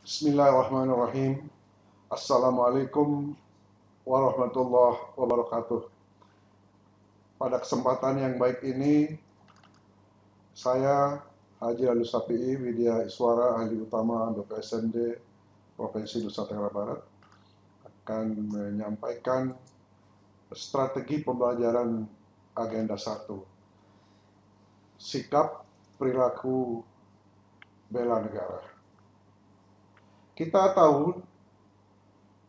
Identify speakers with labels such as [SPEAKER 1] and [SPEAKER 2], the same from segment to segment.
[SPEAKER 1] Bismillahirrahmanirrahim. Assalamualaikum warahmatullahi wabarakatuh. Pada kesempatan yang baik ini, saya Haji Lalu Sapi'i Widya Iswara, ahli utama BPSMD Provinsi Nusa Tenggara Barat, akan menyampaikan strategi pembelajaran agenda 1, sikap perilaku bela negara. Kita tahu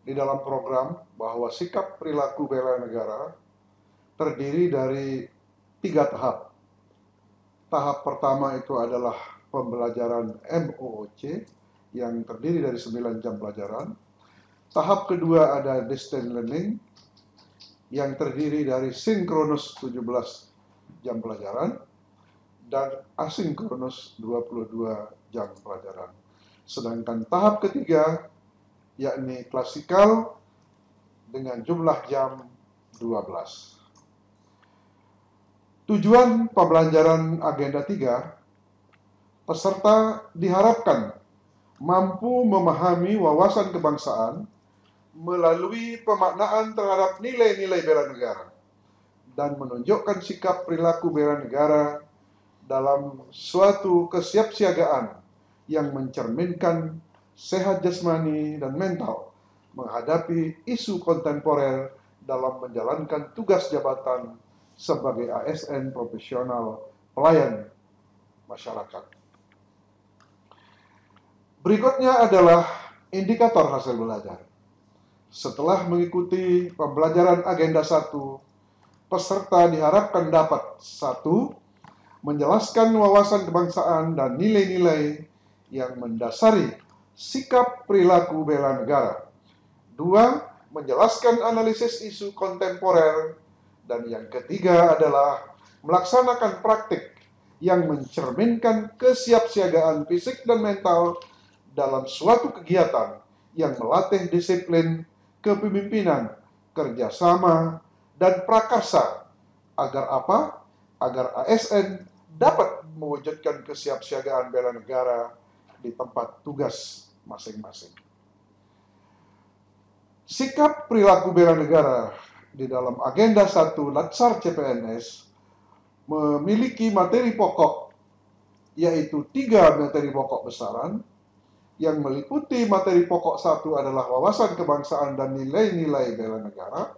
[SPEAKER 1] di dalam program bahwa sikap perilaku bela negara terdiri dari 3 tahap. Tahap pertama itu adalah pembelajaran MOOC yang terdiri dari 9 jam pelajaran. Tahap kedua ada distance learning yang terdiri dari sinkronus 17 jam pelajaran dan asinkronus 22 jam pelajaran. Sedangkan tahap ketiga, yakni klasikal dengan jumlah jam 12. Tujuan pembelajaran agenda 3, peserta diharapkan mampu memahami wawasan kebangsaan melalui pemaknaan terhadap nilai-nilai bela negara dan menunjukkan sikap perilaku bela negara dalam suatu kesiapsiagaan yang mencerminkan sehat jasmani dan mental menghadapi isu kontemporer dalam menjalankan tugas jabatan sebagai ASN profesional pelayan masyarakat. Berikutnya adalah indikator hasil belajar. Setelah mengikuti pembelajaran agenda 1, peserta diharapkan dapat 1. Menjelaskan wawasan kebangsaan dan nilai-nilai yang mendasari sikap perilaku bela negara. 2. Menjelaskan analisis isu kontemporer. Dan yang ketiga adalah melaksanakan praktik yang mencerminkan kesiapsiagaan fisik dan mental dalam suatu kegiatan yang melatih disiplin, kepemimpinan, kerjasama, dan prakarsa. Agar apa? Agar ASN dapat mewujudkan kesiapsiagaan bela negara di tempat tugas masing-masing. Sikap perilaku bela negara di dalam agenda 1 Latsar CPNS memiliki materi pokok, yaitu 3 materi pokok besaran, yang meliputi materi pokok 1 adalah wawasan kebangsaan dan nilai-nilai bela negara,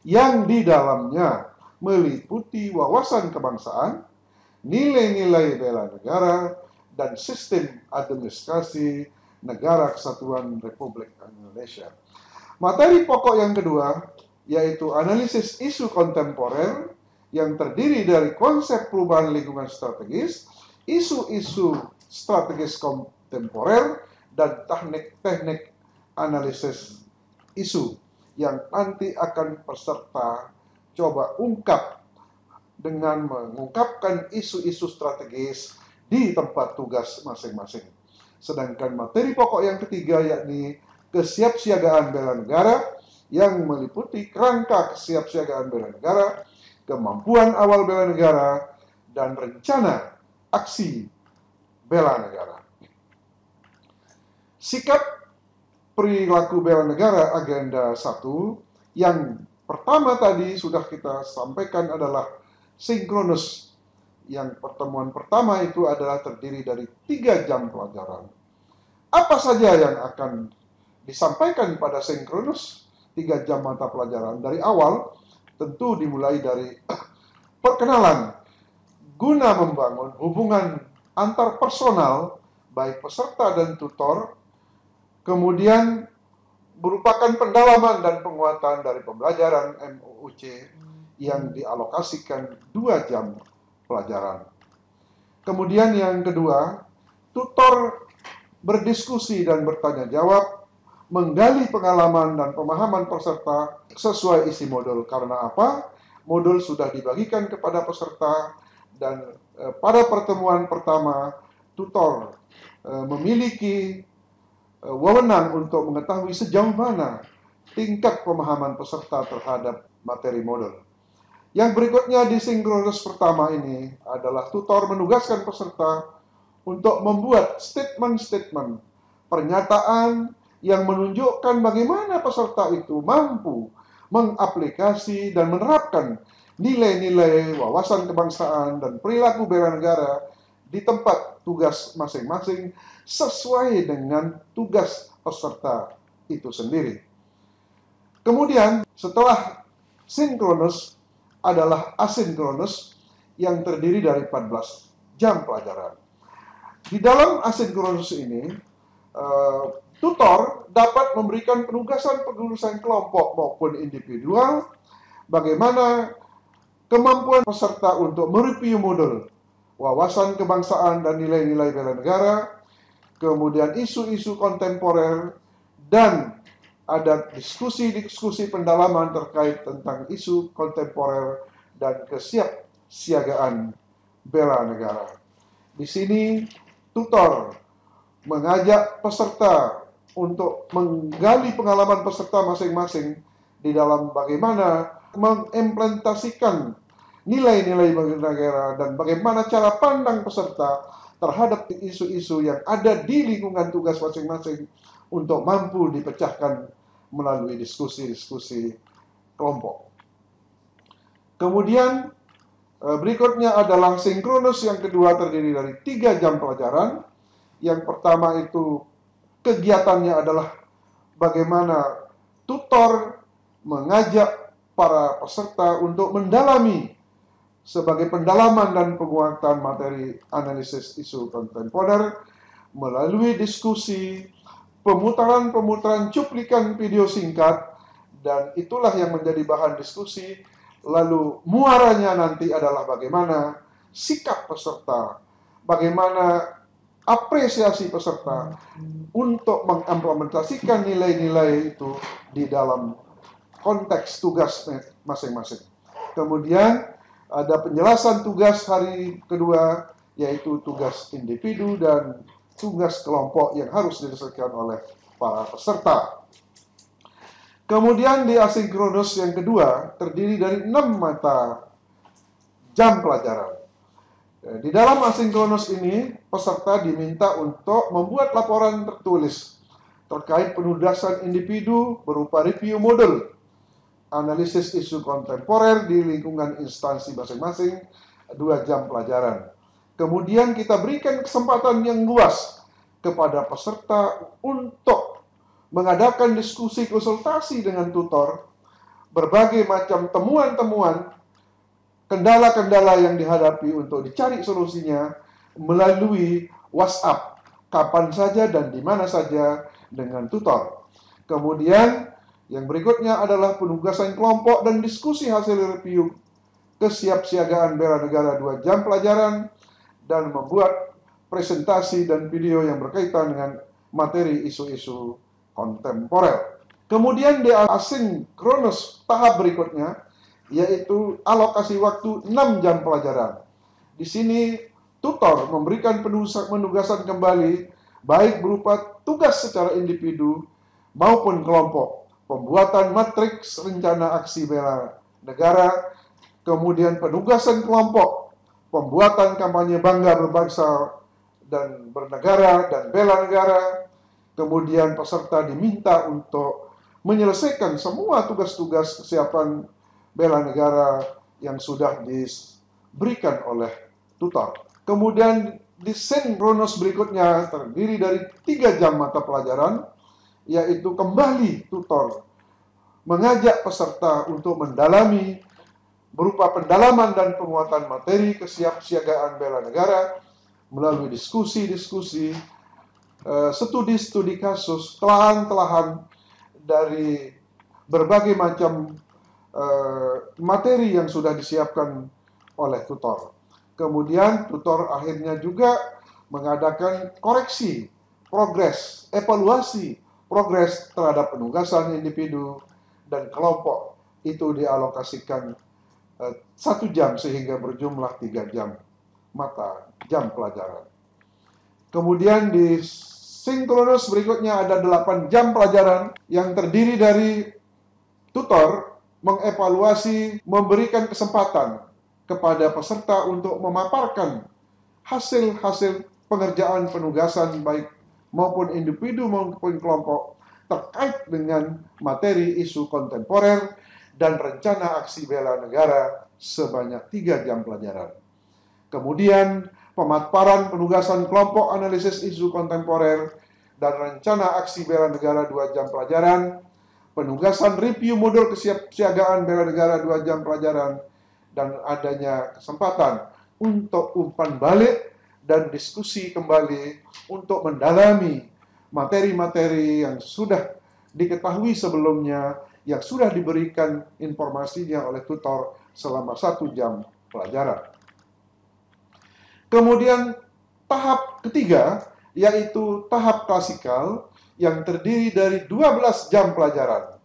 [SPEAKER 1] yang di dalamnya meliputi wawasan kebangsaan, nilai-nilai bela negara, dan sistem administrasi Negara Kesatuan Republik Indonesia. Materi pokok yang kedua yaitu analisis isu kontemporer yang terdiri dari konsep perubahan lingkungan strategis, isu-isu strategis kontemporer, dan teknik-teknik analisis isu yang nanti akan peserta coba ungkap dengan mengungkapkan isu-isu strategis di tempat tugas masing-masing. Sedangkan materi pokok yang ketiga yakni kesiapsiagaan bela negara yang meliputi kerangka kesiapsiagaan bela negara, kemampuan awal bela negara, dan rencana aksi bela negara. Sikap perilaku bela negara agenda 1 yang pertama tadi sudah kita sampaikan adalah sinkronus. Yang pertemuan pertama itu adalah terdiri dari 3 jam pelajaran. Apa saja yang akan disampaikan pada sinkronus 3 jam mata pelajaran? Dari awal tentu dimulai dari perkenalan guna membangun hubungan antar personal baik peserta dan tutor, kemudian merupakan pendalaman dan penguatan dari pembelajaran MOOC yang dialokasikan 2 jam pelajaran. Kemudian yang kedua, tutor berdiskusi dan bertanya jawab, menggali pengalaman dan pemahaman peserta sesuai isi modul. Karena apa? Modul sudah dibagikan kepada peserta dan pada pertemuan pertama, tutor memiliki wewenang untuk mengetahui sejauh mana tingkat pemahaman peserta terhadap materi modul. Yang berikutnya di sinkronus pertama ini adalah tutor menugaskan peserta untuk membuat statement-statement pernyataan yang menunjukkan bagaimana peserta itu mampu mengaplikasi dan menerapkan nilai-nilai wawasan kebangsaan dan perilaku bela negara di tempat tugas masing-masing sesuai dengan tugas peserta itu sendiri. Kemudian setelah sinkronus adalah asinkronus yang terdiri dari 14 jam pelajaran. Di dalam asinkronus ini, tutor dapat memberikan penugasan-penugasan kelompok maupun individual, bagaimana kemampuan peserta untuk mereview model wawasan kebangsaan dan nilai-nilai bela negara, kemudian isu-isu kontemporer, dan ada diskusi-diskusi pendalaman terkait tentang isu kontemporer dan kesiapsiagaan bela negara. Di sini tutor mengajak peserta untuk menggali pengalaman peserta masing-masing di dalam bagaimana mengimplementasikan nilai-nilai bela negara dan bagaimana cara pandang peserta terhadap isu-isu yang ada di lingkungan tugas masing-masing untuk mampu dipecahkan melalui diskusi-diskusi kelompok. Kemudian berikutnya adalah sinkronus yang kedua terdiri dari 3 jam pelajaran. Yang pertama itu kegiatannya adalah bagaimana tutor mengajak para peserta untuk mendalami sebagai pendalaman dan penguatan materi analisis isu kontemporer melalui diskusi, pemutaran-pemutaran cuplikan video singkat, dan itulah yang menjadi bahan diskusi. Lalu muaranya nanti adalah bagaimana sikap peserta, bagaimana apresiasi peserta untuk mengimplementasikan nilai-nilai itu di dalam konteks tugas masing-masing. Kemudian ada penjelasan tugas hari kedua, yaitu tugas individu dan tugas kelompok yang harus diselesaikan oleh para peserta. Kemudian di asinkronus yang kedua terdiri dari 6 mata jam pelajaran. Di dalam asinkronus ini, peserta diminta untuk membuat laporan tertulis terkait penugasan individu berupa review model, analisis isu kontemporer di lingkungan instansi masing-masing, 2 jam pelajaran. Kemudian kita berikan kesempatan yang luas kepada peserta untuk mengadakan diskusi konsultasi dengan tutor, berbagai macam temuan-temuan, kendala-kendala yang dihadapi untuk dicari solusinya melalui WhatsApp, kapan saja dan di mana saja dengan tutor. Kemudian yang berikutnya adalah penugasan kelompok dan diskusi hasil review kesiapsiagaan bela negara 2 jam pelajaran, dan membuat presentasi dan video yang berkaitan dengan materi isu-isu kontemporer. Kemudian di asinkronus tahap berikutnya, yaitu alokasi waktu 6 jam pelajaran. Di sini tutor memberikan penugasan kembali, baik berupa tugas secara individu maupun kelompok, pembuatan matriks rencana aksi bela negara, kemudian penugasan kelompok, pembuatan kampanye bangga berbangsa dan bernegara dan bela negara. Kemudian peserta diminta untuk menyelesaikan semua tugas-tugas kesiapan bela negara yang sudah diberikan oleh tutor. Kemudian di sinkronus berikutnya terdiri dari 3 jam mata pelajaran, yaitu kembali tutor mengajak peserta untuk mendalami berupa pendalaman dan penguatan materi kesiapsiagaan bela negara melalui diskusi-diskusi, studi-studi kasus, telahan-telahan dari berbagai macam materi yang sudah disiapkan oleh tutor. Kemudian tutor akhirnya juga mengadakan koreksi, progres, evaluasi progres terhadap penugasan individu dan kelompok. Itu dialokasikan 1 jam sehingga berjumlah 3 jam mata jam pelajaran. Kemudian di sinkronus berikutnya ada 8 jam pelajaran yang terdiri dari tutor mengevaluasi, memberikan kesempatan kepada peserta untuk memaparkan hasil-hasil pengerjaan penugasan baik maupun individu maupun kelompok terkait dengan materi isu kontemporer dan rencana aksi bela negara sebanyak 3 jam pelajaran. Kemudian, pemaparan penugasan kelompok analisis isu kontemporer dan rencana aksi bela negara 2 jam pelajaran, penugasan review modul kesiapsiagaan bela negara 2 jam pelajaran, dan adanya kesempatan untuk umpan balik dan diskusi kembali untuk mendalami materi-materi yang sudah diketahui sebelumnya, yang sudah diberikan informasinya oleh tutor selama 1 jam pelajaran. Kemudian tahap ketiga, yaitu tahap klasikal yang terdiri dari 12 jam pelajaran.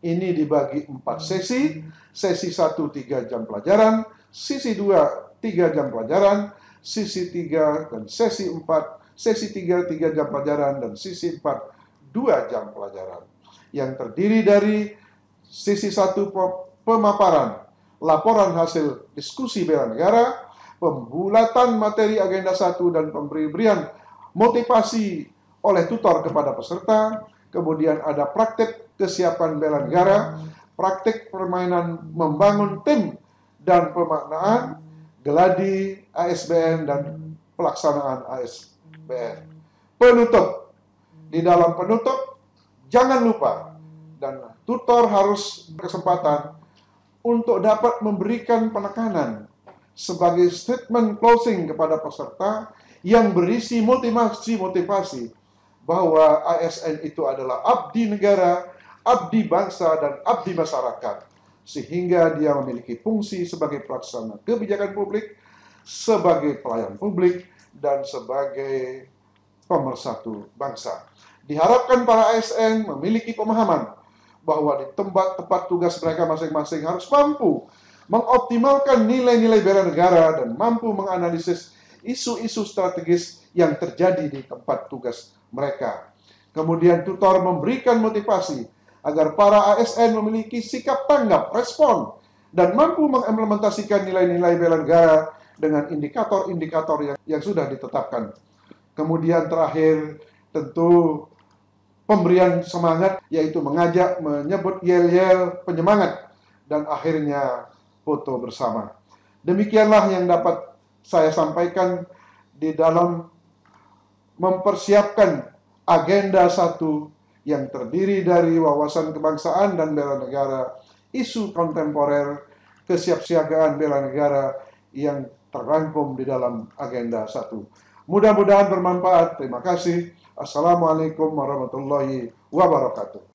[SPEAKER 1] Ini dibagi 4 sesi, sesi 1 3 jam pelajaran, sesi 2 3 jam pelajaran, sesi 3 dan sesi 4, sesi 3 3 jam pelajaran, dan sesi 4 2 jam pelajaran. Yang terdiri dari sesi 1 pemaparan, laporan hasil diskusi bela negara, pembulatan materi agenda 1 dan pemberian motivasi oleh tutor kepada peserta, kemudian ada praktek kesiapan bela negara, praktek permainan membangun tim dan pemaknaan, geladi ASBN dan pelaksanaan ASBN. Penutup. Di dalam penutup, jangan lupa dan tutor harus berkesempatan untuk dapat memberikan penekanan sebagai statement closing kepada peserta yang berisi motivasi bahwa ASN itu adalah abdi negara, abdi bangsa, dan abdi masyarakat, sehingga dia memiliki fungsi sebagai pelaksana kebijakan publik, sebagai pelayan publik, dan sebagai pemersatu bangsa. Diharapkan para ASN memiliki pemahaman bahwa di tempat tugas mereka masing-masing harus mampu mengoptimalkan nilai-nilai bela negara dan mampu menganalisis isu-isu strategis yang terjadi di tempat tugas mereka. Kemudian tutor memberikan motivasi agar para ASN memiliki sikap tanggap, respon, dan mampu mengimplementasikan nilai-nilai bela negara dengan indikator-indikator yang sudah ditetapkan. Kemudian terakhir, tentu pemberian semangat, yaitu mengajak, menyebut yel-yel penyemangat, dan akhirnya foto bersama. Demikianlah yang dapat saya sampaikan di dalam mempersiapkan agenda 1 yang terdiri dari wawasan kebangsaan dan bela negara, isu kontemporer, kesiapsiagaan bela negara yang terangkum di dalam agenda 1. Mudah-mudahan bermanfaat. Terima kasih. Assalamualaikum warahmatullahi wabarakatuh.